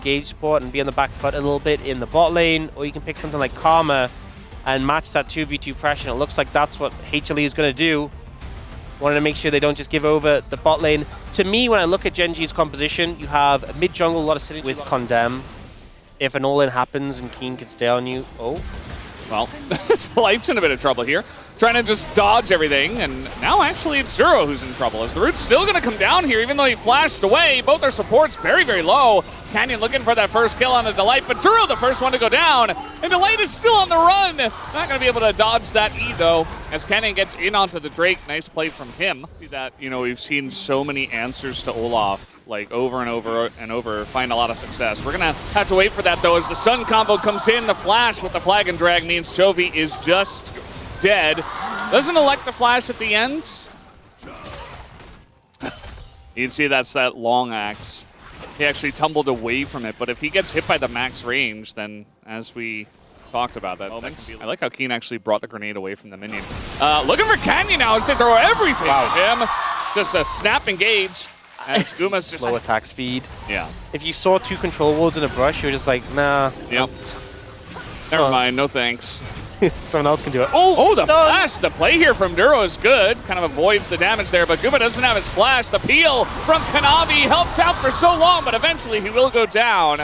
engage support and be on the back foot a little bit in the bot lane, or you can pick something like Karma and match that 2v2 pressure. And it looks like that's what HLE is going to do. Wanted to make sure they don't just give over the bot lane. To me, when I look at GenG's composition, you have a mid-jungle, a lot of synergy with Condemn. If an all-in happens and Keen can stay on you, Well, Light's in a bit of trouble here. Trying to just dodge everything, and now actually it's Duro who's in trouble, as the root's still going to come down here, even though he flashed away. Both their supports very, very low. Canyon looking for that first kill on the Delight, but Duro the first one to go down, and Delight is still on the run. Not going to be able to dodge that E, though, as Canyon gets in onto the Drake. Nice play from him. See that, you know, we've seen so many answers to Olaf, like over and over and over, find a lot of success. We're going to have to wait for that, though, as the Sun combo comes in. The flash with the flag and drag means Chovy is just dead. Doesn't elect the flash at the end. You can see that's that long axe. He actually tumbled away from it, but if he gets hit by the max range, then as we talked about that moment, I like how Keen actually brought the grenade away from the minion. Looking for Canyon now as they throw everything at him. Just a snap engage. And Skuma's just low attack speed. Yeah. If you saw 2 control wards in a brush, you're just like, nah. Yep. Never mind, no thanks. Someone else can do it. Oh, the flash! The play here from Duro is good. Kind of avoids the damage there, but Guma doesn't have his flash. The peel from Kanavi helps out for so long, but eventually he will go down.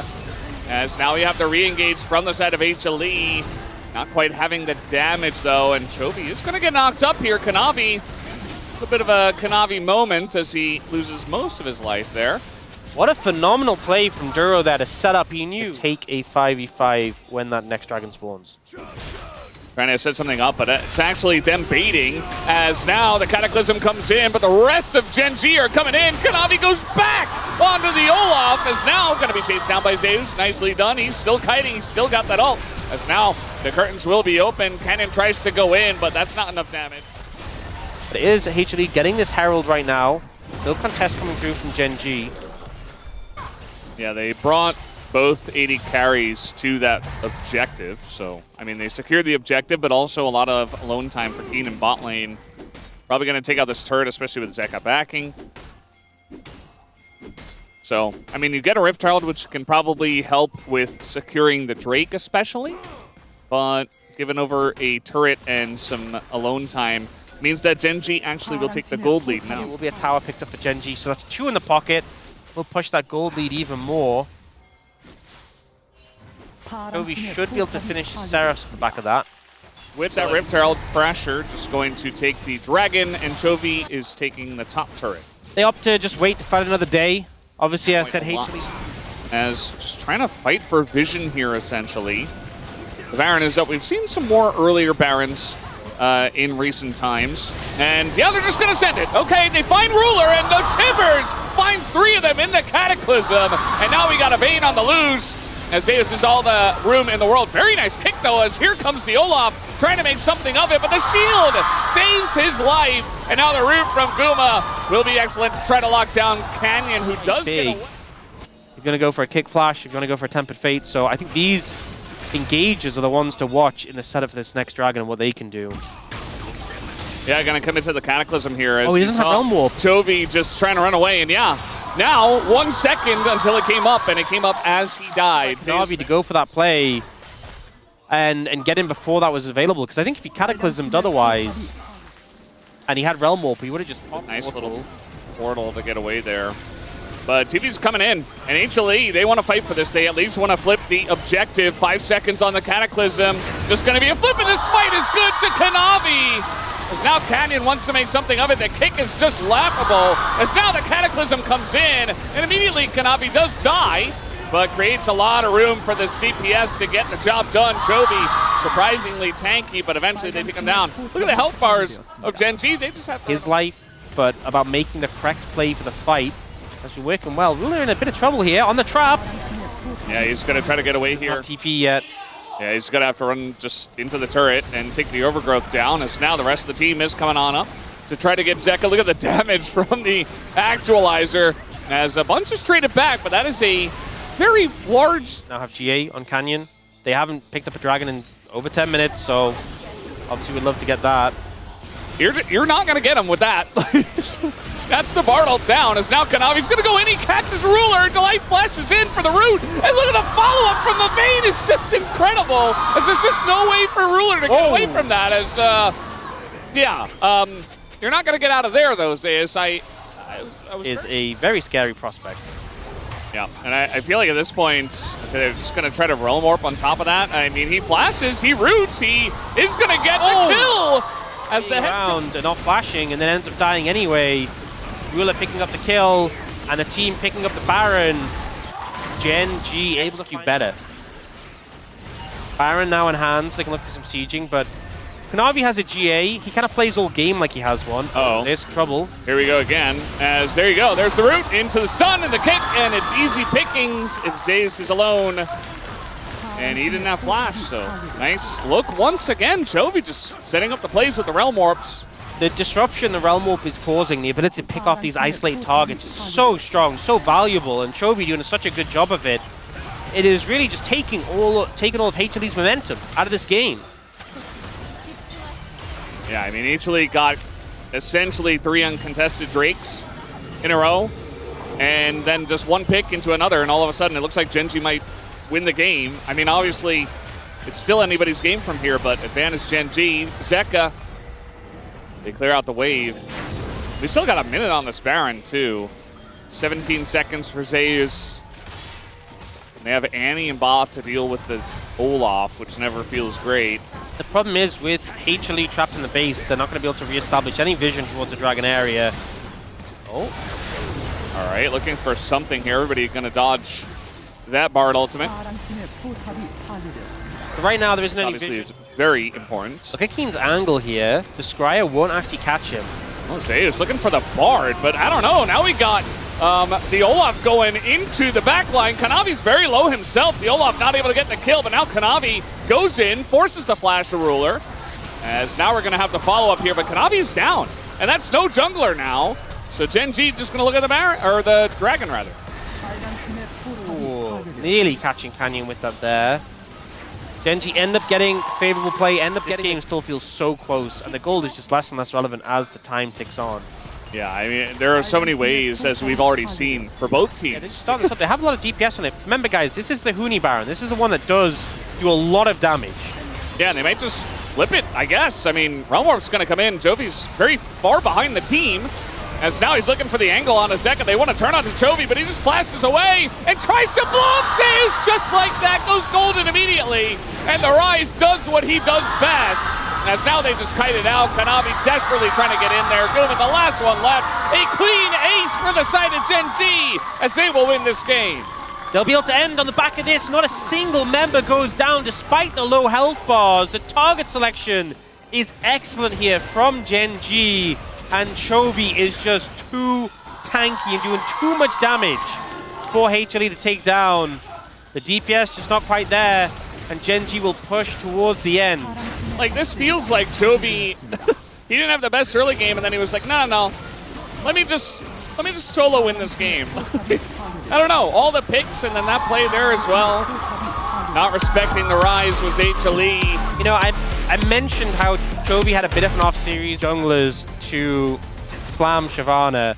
As now we have the re-engage from the side of HLE. Not quite having the damage, though, and Chovy is going to get knocked up here. Kanavi, a bit of a Kanavi moment as he loses most of his life there. What a phenomenal play from Duro there to set up. He knew take a 5v5 when that next dragon spawns. Trying to set something up, but it's actually them baiting, as now the Cataclysm comes in, but the rest of GenG are coming in. Kanavi goes back onto the Olaf, is now going to be chased down by Zeus. Nicely done. He's still kiting. He's still got that ult. As now the curtains will be open. Canyon tries to go in, but that's not enough damage. But it is HLE getting this Herald right now. No contest coming through from GenG. Yeah, they brought both 80 carries to that objective. So, I mean, they secured the objective, but also a lot of alone time for Keen in bot lane. Probably going to take out this turret, especially with Zeka backing. So, I mean, you get a Rift Herald, which can probably help with securing the Drake especially. But given over a turret and some alone time means that GenG actually will take the gold lead now. It will be a tower picked up for GenG, so that's 2 in the pocket. We'll push that gold lead even more. Chovy should be able to finish Seraphs at the back of that. With that Rift Herald pressure, just going to take the Dragon, and Chovy is taking the top turret. They opt to just wait to fight another day. Obviously, I said HLE. As just trying to fight for vision here, essentially. The Baron is up. We've seen some more earlier Barons in recent times. And yeah, they're just going to send it. Okay, they find Ruler, and the Timbers finds 3 of them in the Cataclysm. And now we got a Vayne on the loose. As Zeus is all the room in the world. Very nice kick, though, as here comes the Olaf, trying to make something of it, but the shield saves his life, and now the root from Guma will be excellent to try to lock down Canyon, who does get away. You're going to go for a kick flash, you're going to go for a Tempered Fate, so I think these engages are the ones to watch in the setup for this next dragon and what they can do. Yeah, going to come into the Cataclysm here. As he doesn't have Realm Warp. Chovy just trying to run away, and yeah. Now, 1 second until it came up, and it came up as he died. Navi to go for that play and get him before that was available, because I think if he Cataclysmed otherwise, and he had Realm Warp, he would have just popped. Nice little portal to get away there. But TV's coming in, and HLE, they want to fight for this. They at least want to flip the objective. 5 seconds on the Cataclysm. Just going to be a flip, and the smite is good to Kanavi. As now Canyon wants to make something of it. The kick is just laughable. As now the Cataclysm comes in, and immediately Kanavi does die, but creates a lot of room for this DPS to get the job done. Chovy, surprisingly tanky, but eventually they take him down. Look at the health bars of GenG. They just have his life, but about making the correct play for the fight. That's been working well. Ruler in a bit of trouble here on the trap. Yeah, he's going to try to get away here. Not TP yet. Yeah, he's going to have to run just into the turret and take the overgrowth down, as now the rest of the team is coming on up to try to get Zeka. Look at the damage from the actualizer as a bunch is traded back, but that is a very large... Now have GA on Canyon. They haven't picked up a dragon in over 10 minutes, so obviously we'd love to get that. You're not going to get him with that. That's the Bartle down, as now Kanavi's gonna go in, he catches Ruler, Delight flashes in for the root, and look at the follow-up from the Vayne, it's just incredible, as there's just no way for Ruler to get away from that, as, you're not gonna get out of there, though, Zeus. Is a very scary prospect. Yeah, and I feel like at this point, they're just going to try to Realm Warp on top of that. I mean, he flashes, he roots, he is going to get the kill! As the round and not flashing, and then ends up dying anyway. Ruler picking up the kill, and the team picking up the Baron. GenG able to do better. Baron now in hands, they can look for some sieging, but Kanavi has a GA. He kind of plays all game like he has one. Uh-oh. There's trouble. Here we go again, as there you go. There's the root into the stun and the kick, and it's easy pickings if Zeus is alone. And he didn't have flash, so nice look once again. Chovy just setting up the plays with the Realm Warps. The disruption the Realm Warp is causing, the ability to pick off these isolated targets is so strong, so valuable, and Chovy doing such a good job of it. It is really just taking all of HLE's momentum out of this game. Yeah, I mean, HLE got essentially 3 uncontested Drakes in a row, and then just one pick into another, and all of a sudden it looks like GenG might win the game. I mean, obviously, it's still anybody's game from here, but advantage GenG. Zeka, they clear out the wave. We still got a minute on this Baron, too. 17 seconds for Zeus. And they have Annie and Ba to deal with the Olaf, which never feels great. The problem is with HLE trapped in the base, they're not going to be able to reestablish any vision towards the Dragon area. Oh. All right, looking for something here. Everybody going to dodge that Bard ultimate. But right now, there isn't any Obviously, vision. it's very important. Look at Keen's angle here. The Scryer won't actually catch him. Oh, Zeus looking for the Bard, but I don't know. Now we got the Olaf going into the backline. Kanavi's very low himself. The Olaf not able to get the kill, but now Kanavi goes in, forces the flash the Ruler. As now we're going to have the follow-up here, but Kanavi's down. And that's no jungler now. So GenG just going to look at the Baron, or the Dragon, rather. Ooh, nearly catching Canyon with that there. GenG end up getting favorable play, this game still feels so close, and the gold is just less and less relevant as the time ticks on. Yeah, I mean, there are so many ways, as we've already seen, for both teams. Yeah, they just start this up. They have a lot of DPS on it. Remember, guys, this is the Huni Baron. This is the one that does do a lot of damage. Yeah, and they might just flip it, I guess. I mean, Realm Warp's going to come in. Jovi's very far behind the team, as now he's looking for the angle on Azeka. They want to turn on to Chovy, but he just flashes away and tries to blow up Zeus. Just like that, goes golden immediately. And the Rise does what he does best. As now they just kite it out. Kanavi desperately trying to get in there. Good with the last one left. A clean ace for the side of GenG as they will win this game. They'll be able to end on the back of this. Not a single member goes down despite the low health bars. The target selection is excellent here from GenG. And Chovy is just too tanky and doing too much damage for HLE to take down. The DPS just not quite there. And GenG will push towards the end. Like, this feels like Chovy, he didn't have the best early game, and then he was like, no, let me just solo win this game. I don't know, all the picks, and then that play there as well. Not respecting the Rise was HLE. You know, I mentioned how Chovy had a bit of an off-series junglers to slam Shyvana,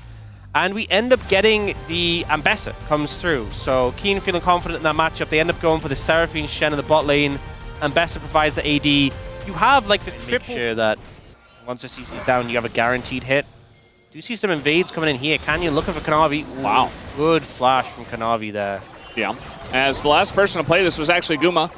and we end up getting the Ambessa comes through. So Keen feeling confident in that matchup. They end up going for the Seraphine Shen in the bot lane. Ambessa provides the AD. You have like the triple. Make sure that once the CC is down, you have a guaranteed hit. Do you see some invades coming in here? Canyon looking for Kanavi. Ooh, wow. Good flash from Kanavi there. Yeah. As the last person to play this was actually Guma,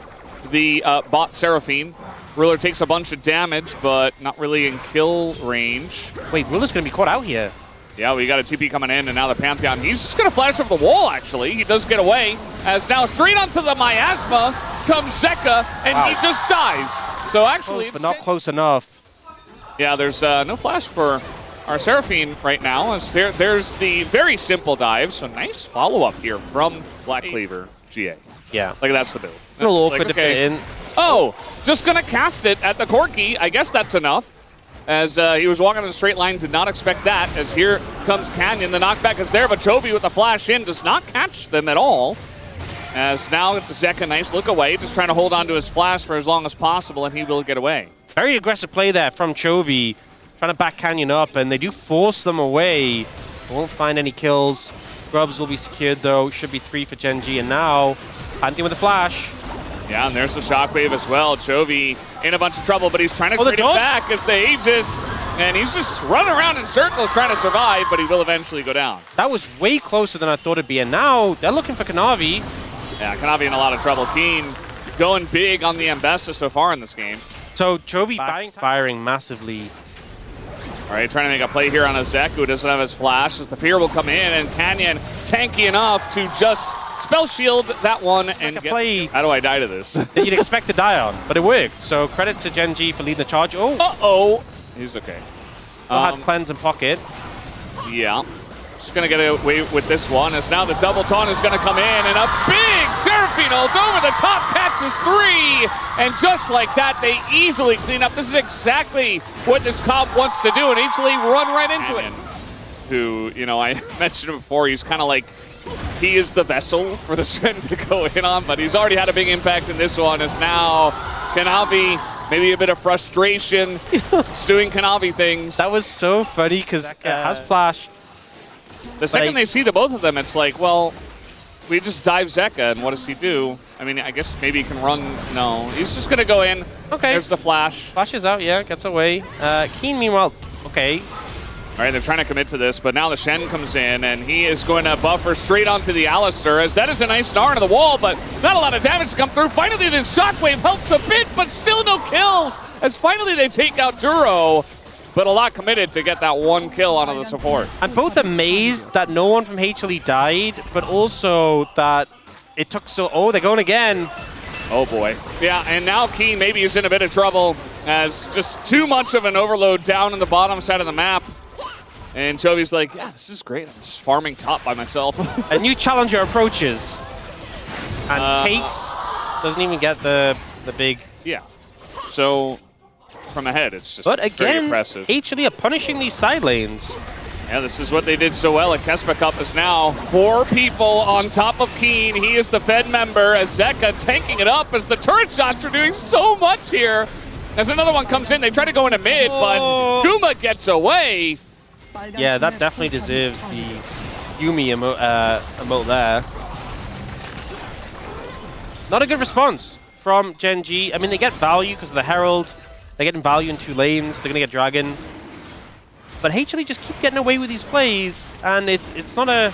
the bot Seraphine. Ruler takes a bunch of damage, but not really in kill range. Wait, Ruler's going to be caught out here. Yeah, we got a TP coming in, and now the Pantheon. He's just going to flash over the wall, actually. He does get away, as now straight onto the Miasma comes Zeka, and he just dies. So actually, close, but not close enough. Yeah, there's no flash for our Seraphine right now. As there's the very simple dive, so nice follow-up here from Black Cleaver GA. Yeah. Like, that's the build. A little awkward to fit in. Oh, just going to cast it at the Corki. I guess that's enough. As he was walking in a straight line, did not expect that. As here comes Canyon, the knockback is there, but Chovy with the flash in does not catch them at all. As now Zeka, nice look away, just trying to hold on to his flash for as long as possible, and he will get away. Very aggressive play there from Chovy. trying to back Canyon up, and they do force them away. Won't find any kills. Grubs will be secured, though. Should be 3 for GenG, and now Pantheon with a flash. Yeah, and there's the shockwave as well. Chovy in a bunch of trouble, but he's trying to trade it back as the Aegis, and he's just running around in circles trying to survive, but he will eventually go down. That was way closer than I thought it'd be, and now they're looking for Kanavi. Yeah, Kanavi in a lot of trouble. Keen going big on the Ambessa so far in this game. So Chovy firing massively. All right, trying to make a play here on a Zek who doesn't have his flash as the fear will come in, and Canyon tanky enough to just spell shield that one and get... Play how do I die to this? that you'd expect to die on, but it worked. So credit to GenG for leading the charge. Oh! Uh-oh! He's okay. Had cleanse and pocket. Yeah. Just going to get away with this one as now the double taunt is going to come in, and a big Seraphine ult over the top catches 3, and just like that, they easily clean up. This is exactly what this comp wants to do, and HLE run right into it. Who, you know, I mentioned him before, he's kind of like, he is the vessel for the Shen to go in on, but he's already had a big impact in this one, as now Kanavi, maybe a bit of frustration, doing Kanavi things. That was so funny, because has flash. The second they see the both of them, it's like, well, we just dive Zeka, and what does he do? I mean, I guess maybe he can run. No, he's just going to go in. Okay. There's the flash. Flashes out, yeah, gets away. Keen, meanwhile, okay. All right, they're trying to commit to this, but now the Shen comes in, and he is going to buffer straight onto the Alistair, as that is a nice gnar into the wall, but not a lot of damage to come through. Finally, this shockwave helps a bit, but still no kills, as finally they take out Duro. But a lot committed to get that one kill onto the support. I'm both amazed that no one from HLE died, but also that it took so... Oh, they're going again. Oh, boy. Yeah, and now Keen maybe is in a bit of trouble as just too much of an overload down in the bottom side of the map. And Chovy's like, yeah, this is great. I'm just farming top by myself. A new challenger approaches and takes... Doesn't even get the big... Yeah. So... from ahead, it's just but again, very impressive. HLE are punishing these side lanes. Yeah, this is what they did so well at Kespa Cup is now 4 people on top of Keen. He is the Fed member as Zeka tanking it up as the turret shots are doing so much here. As another one comes in, they try to go into mid, but Kuma gets away. Yeah, that definitely deserves the Yumi emote there. Not a good response from GenG. I mean, they get value because of the Herald. They're getting value in 2 lanes. They're going to get Dragon. But HLE just keep getting away with these plays, and it's not a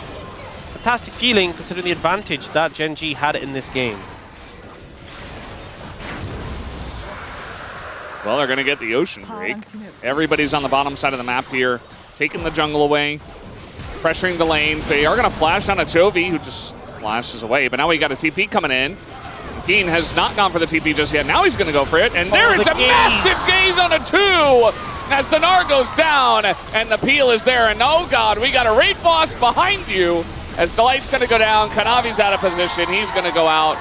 fantastic feeling considering the advantage that GenG had in this game. Well, they're going to get the Ocean break. Everybody's on the bottom side of the map here, taking the jungle away, pressuring the lanes. They are going to flash on a Chovy, who just flashes away. But now we got a TP coming in. Keen has not gone for the TP just yet. Now he's going to go for it. And there is a massive gaze on a 2 as the Gnar goes down. And the peel is there. And oh, God, we got a raid boss behind you as Delight's going to go down. Kanavi's out of position. He's going to go out.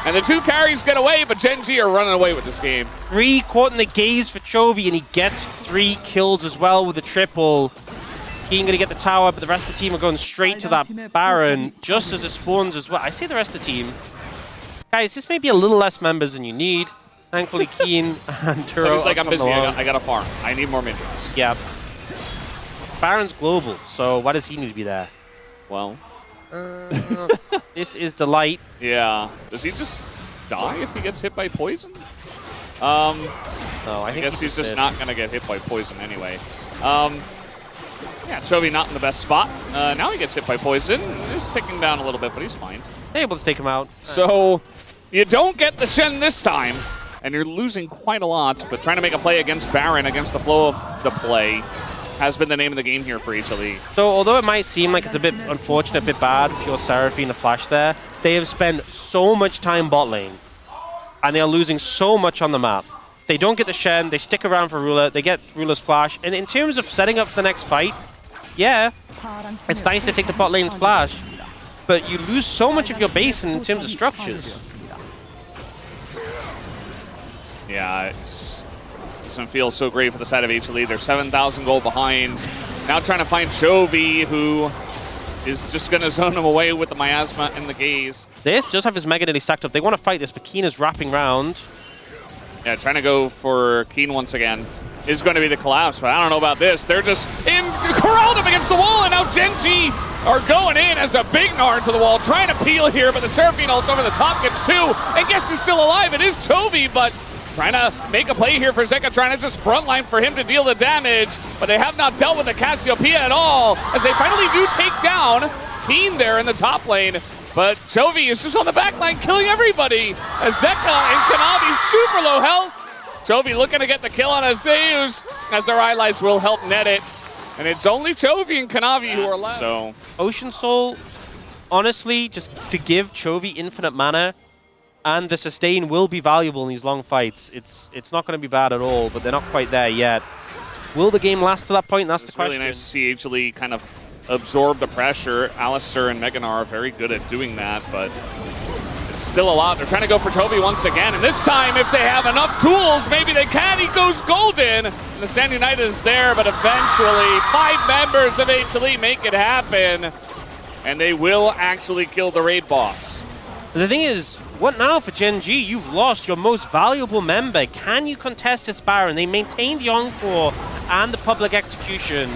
And the 2 carries get away, but GenG are running away with this game. 3 caught in the gaze for Chovy, and he gets 3 kills as well with the triple. Keen going to get the tower, but the rest of the team are going straight to that Baron just as it spawns as well. I say the rest of the team. Guys, this may be a little less members than you need. Thankfully, Keen and Turo. So he's like, I'm busy. I got to farm. I need more minions. Yeah. Baron's global, so why does he need to be there? Well. This is Delight. Yeah. Does he just die if he gets hit by poison? No, I guess he's just not going to get hit by poison anyway. Yeah, Chovy not in the best spot. Now he gets hit by poison. He's ticking down a little bit, but he's fine. They're able to take him out. So you don't get the Shen this time, and you're losing quite a lot, but trying to make a play against Baron, against the flow of the play, has been the name of the game here for HLE. So although it might seem like it's a bit unfortunate, a bit bad for your Seraphine to flash there, they have spent so much time bot lane, and they are losing so much on the map. They don't get the Shen, they stick around for Ruler, they get Ruler's flash, and in terms of setting up for the next fight, yeah, it's nice to take the bot lane's flash, but you lose so much of your base in terms of structures. Yeah, it doesn't feel so great for the side of HLE. They're 7,000 gold behind. Now trying to find Chovy, who is just going to zone him away with the miasma and the gaze. This does have his Mega nearly stacked up. They want to fight this, but Keen is wrapping round. Yeah, trying to go for Keen once again. is going to be the collapse, but I don't know about this. They're just corralled up against the wall, and now GenG are going in as a big Gnar to the wall, trying to peel here, but the Seraphine ults over the top gets 2, and guess who's still alive? It is Chovy, but trying to make a play here for Zeka, trying to just frontline for him to deal the damage, but they have not dealt with the Cassiopeia at all, as they finally do take down Keen there in the top lane, but Chovy is just on the back line killing everybody, as Zeka and Kanavi super low health. Chovy looking to get the kill on Azeus, as their allies will help net it. And it's only Chovy and Kanavi who are left. So Ocean Soul, honestly, just to give Chovy infinite mana and the sustain will be valuable in these long fights. It's not going to be bad at all, but they're not quite there yet. Will the game last to that point? That's the question. It's really nice to see HLE kind of absorb the pressure. Alistair and Mega Gnar are very good at doing that, but it's still a lot. They're trying to go for Chovy once again, and this time, if they have enough tools, maybe they can. He goes golden, and the Stand United is there, but eventually 5 members of HLE make it happen, and they will actually kill the raid boss. The thing is, what now for GenG? You've lost your most valuable member. Can you contest this Baron? They maintain the Encore and the public execution,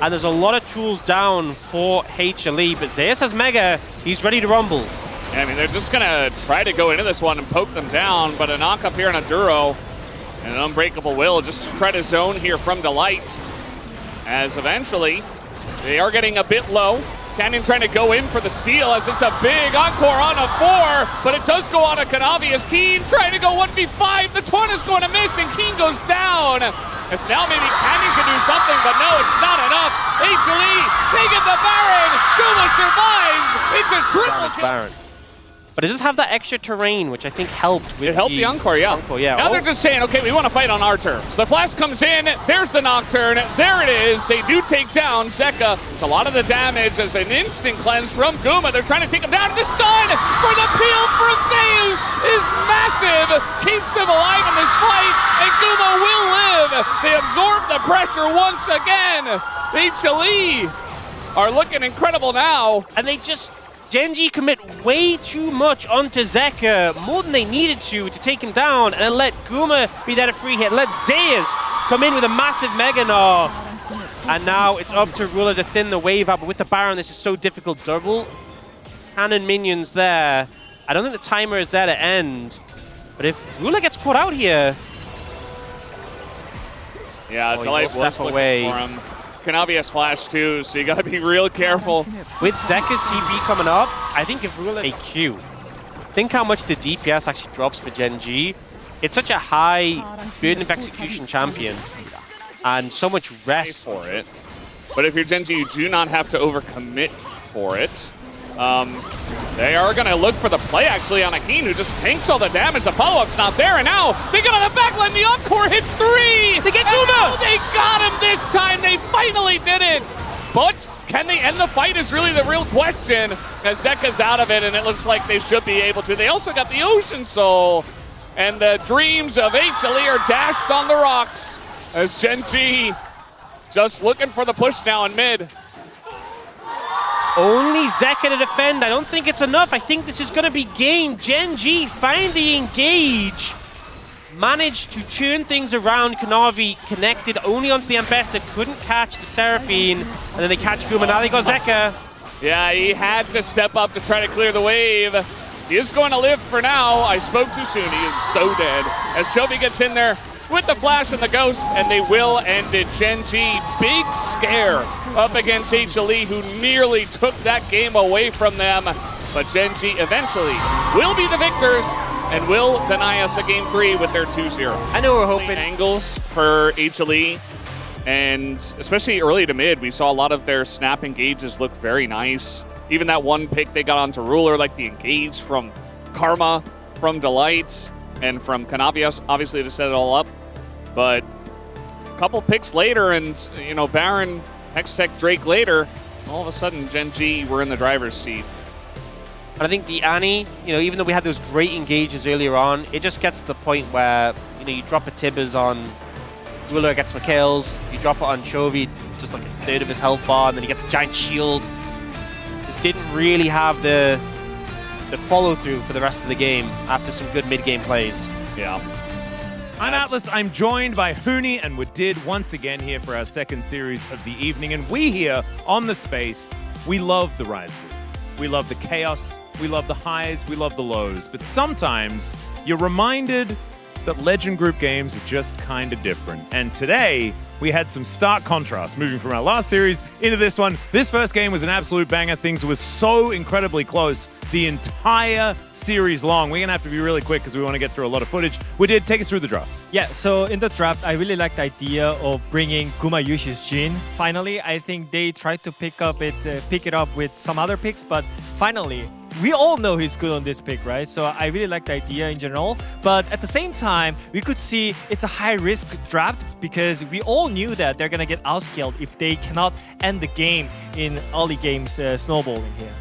and there's a lot of tools down for HLE, but Zeus has Mega. He's ready to rumble. I mean, they're just going to try to go into this one and poke them down, but a knock up here on a Duro and an Unbreakable Will just to try to zone here from Delight, as eventually they are getting a bit low. Canyon trying to go in for the steal as it's a big Encore on a 4, but it does go on a Kanavi as Keen trying to go 1v5. The taunt is going to miss and Keen goes down. As now maybe Canyon can do something, but no, it's not enough. HLE, they get the Baron. Guma survives. It's a triple kill. Baron. But it does have that extra terrain, which I think helped with it helped the Encore, yeah. Now they're just saying, okay, we want to fight on our terms. The flash comes in, there's the Nocturne, there it is. They do take down Zeka. It's a lot of the damage as an instant cleanse from Guma. They're trying to take him down. The stun for the peel from Zeus is massive. Keeps him alive in this fight, and Guma will live. They absorb the pressure once again. HLE are looking incredible now. And they just... GenG commit way too much onto Zeka, more than they needed to take him down, and let Guma be there to free hit. Let Zeus come in with a massive Mega Gnar. And now it's up to Ruler to thin the wave out, but with the Baron, this is so difficult. Double cannon minions there. I don't think the timer is there to end, but if Ruler gets caught out here... Yeah, Delight was looking for him. Kanavi has flash too, so you gotta be real careful. With Zeka's TP coming up, I think if Ruler AQ, think how much the DPS actually drops for GenG. It's such a high burden of execution champion, and so much rest for it. But if you're GenG, you do not have to overcommit for it. They are gonna look for the play actually on Akeen, who just tanks all the damage. The follow-up's not there, and now they get on the back line. The Encore hits 3! They get Guma! They got him this time! They finally did it! But can they end the fight is really the real question. As Zeka's out of it, and it looks like they should be able to. They also got the Ocean Soul, and the dreams of HLE are dashed on the rocks as GenG just looking for the push now in mid. Only Zeka to defend. I don't think it's enough. I think this is going to be game. GenG find the engage. Managed to turn things around. Kanavi connected only onto the Ambassador. Couldn't catch the Seraphine. And then they catch Guma. Now they got Zeka. Yeah, he had to step up to try to clear the wave. He is going to live for now. I spoke too soon. He is so dead. As Chovy gets in there with the flash and the ghost, and they will end it. GenG, big scare up against HLE, who nearly took that game away from them. But GenG eventually will be the victors and will deny us a game 3 with their 2-0. I know we're hoping. Angles for HLE, and especially early to mid, we saw a lot of their snap engages look very nice. Even that one pick they got onto Ruler, like the engage from Karma, from Delight, and from Kanavi, obviously, to set it all up. But a couple picks later, and you know, Baron, Hextech, Drake later, all of a sudden GenG were in the driver's seat. And I think the Annie, you know, even though we had those great engages earlier on, it just gets to the point where, you know, you drop a Tibbers on Ruler, gets McHale's, you drop it on Chovy, just like a third of his health bar, and then he gets a giant shield. Just didn't really have the follow-through for the rest of the game after some good mid-game plays. Yeah. I'm Atlas. I'm joined by Hooney and Wadid once again here for our second series of the evening. And we here on the space, we love the Rise group. We love the chaos, we love the highs, we love the lows. But sometimes you're reminded that Legend Group games are just kind of different. And today, we had some stark contrast moving from our last series into this one. This first game was an absolute banger. Things were so incredibly close the entire series long. We're going to have to be really quick because we want to get through a lot of footage. We did take us through the draft. Yeah, so in the draft, I really like the idea of bringing Gumayushi's Jin. Finally, I think they tried to pick it up with some other picks, but finally, we all know he's good on this pick, right? So I really like the idea in general. But at the same time, we could see it's a high-risk draft because we all knew that they're going to get outscaled if they cannot end the game in early games snowballing here.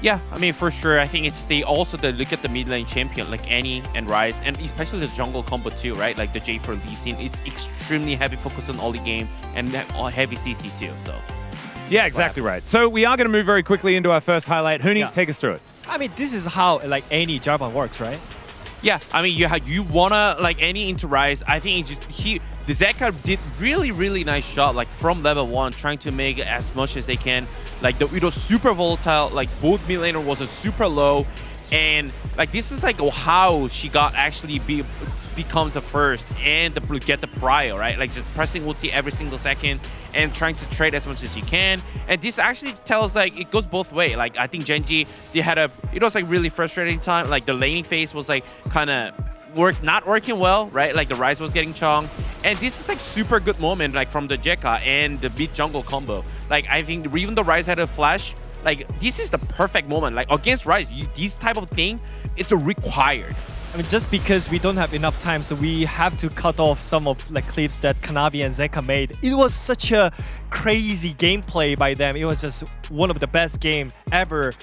Yeah, I mean, for sure. I think it's they look at the mid lane champion like Annie and Ryze, and especially the jungle combo too, right? Like the J for Lee Sin is extremely heavy focus on early game and heavy CC too, so. Yeah, exactly right. So we are going to move very quickly into our first highlight. Hooney, take us through it. I mean, this is how like any Jarvan works, right? Yeah, I mean, you wanna like Annie into Ryze. I think the Zeka did really nice shot like from level 1, trying to make as much as they can. Like it was super volatile. Like both mid laner was a super low, and like this is like how she got actually becomes the first and get the prio, right? Like just pressing ulti every single second and trying to trade as much as you can. And this actually tells like it goes both ways. Like I think GenG, it was like really frustrating time. Like the laning phase was like kind of not working well, right? Like the Ryze was getting chong. And this is like super good moment like from the Jekka and the mid jungle combo. Like I think even though Ryze had a flash, like this is the perfect moment. Like against Ryze, this type of thing, it's a required. I mean, just because we don't have enough time, so we have to cut off some of like clips that Kanavi and Zeka made. It was such a crazy gameplay by them. It was just one of the best game ever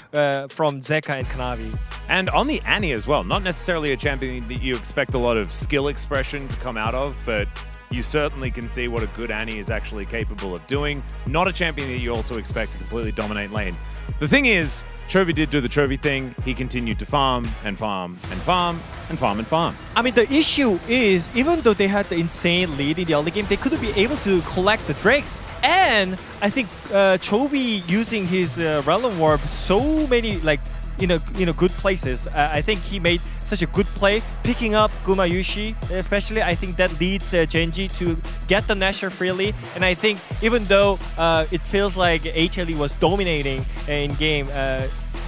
from Zeka and Kanavi. And on the Annie as well, not necessarily a champion that you expect a lot of skill expression to come out of, but you certainly can see what a good Annie is actually capable of doing. Not a champion that you also expect to completely dominate lane. The thing is, Chovy did do the Chovy thing. He continued to farm and farm and farm and farm and farm. I mean, the issue is, even though they had the insane lead in the early game, they couldn't be able to collect the Drakes. And I think Chovy using his Realm Warp so many, like, in a good places. I think he made such a good play picking up Gumayushi, especially. I think that leads GenG to get the Nashor freely. And I think even though it feels like HLE was dominating in game,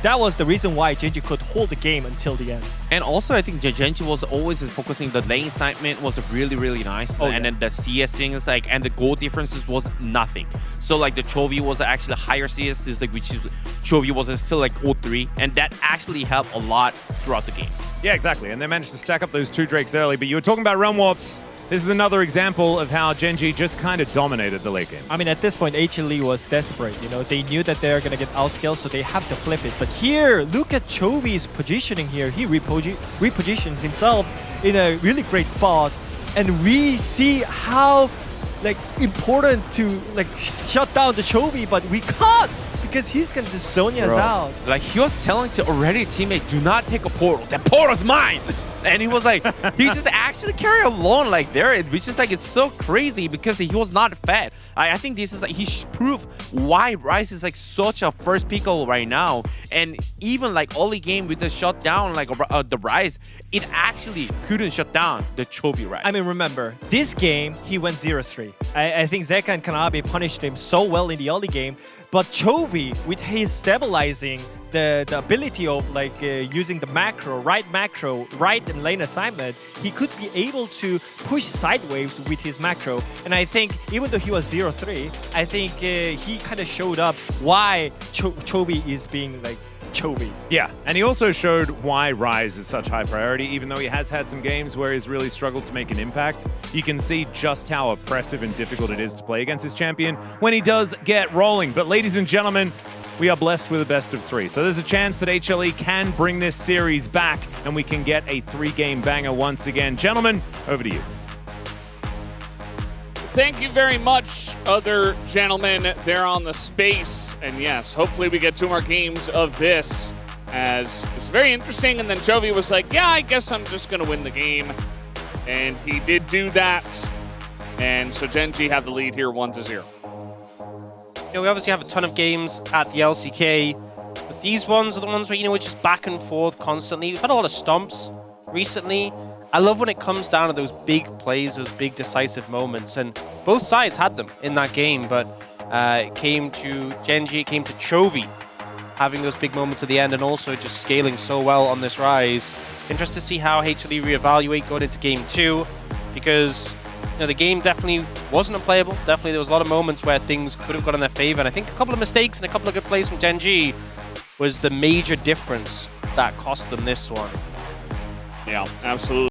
that was the reason why GenG could hold the game until the end. And also, I think GenG was always focusing. The lane assignment was really nice, and then the CS things like and the goal differences was nothing. So like the Chovy was actually higher CS, is like which is Chovy was still like 0-3, and that actually helped a lot throughout the game. Yeah, exactly. And they managed to stack up those 2 Drakes early. But you were talking about Realm Warps. This is another example of how GenG just kind of dominated the late game. I mean, at this point, HLE was desperate. You know, they knew that they're going to get outscaled, so they have to flip it. But here, look at Chovy's positioning here. He repositions himself in a really great spot. And we see how like important to like shut down the Chovy, but we can't because he's going to just zone us out. Like he was telling to already teammate, do not take a portal. That portal's mine. And he was like, he just actually carried alone like there, which is like, it's so crazy because he was not fed. I think this is like, he proved why Ryze is like such a first pickle right now. And even like early game with the shutdown, like the Ryze, it actually couldn't shut down the Chovy Ryze. I mean, remember, this game, he went 0-3. I think Zeka and Kanabi punished him so well in the early game. But Chovy, with his stabilizing, the ability of like using the right and lane assignment, he could be able to push sideways with his macro. And I think even though he was 0-3, I think he kind of showed up why Chovy is being like Chovy. Yeah, and he also showed why Ryze is such high priority, even though he has had some games where he's really struggled to make an impact. You can see just how oppressive and difficult it is to play against his champion when he does get rolling. But ladies and gentlemen, we are blessed with a best of 3. So there's a chance that HLE can bring this series back and we can get a 3-game banger once again. Gentlemen, over to you. Thank you very much, other gentlemen there on the space. And yes, hopefully we get 2 more games of this, as it's very interesting. And then Chovy was like, yeah, I guess I'm just going to win the game. And he did do that. And so GenG have the lead here 1-0. You know, we obviously have a ton of games at the LCK, but these ones are the ones where, you know, we're just back and forth constantly. We've had a lot of stomps recently. I love when it comes down to those big plays, those big decisive moments, and both sides had them in that game, but it came to GenG, it came to Chovy having those big moments at the end and also just scaling so well on this rise. Interested to see how HLE reevaluate going into game 2, because you know, the game definitely wasn't unplayable. Definitely there was a lot of moments where things could have gone in their favor, and I think a couple of mistakes and a couple of good plays from GenG was the major difference that cost them this one. Yeah, absolutely.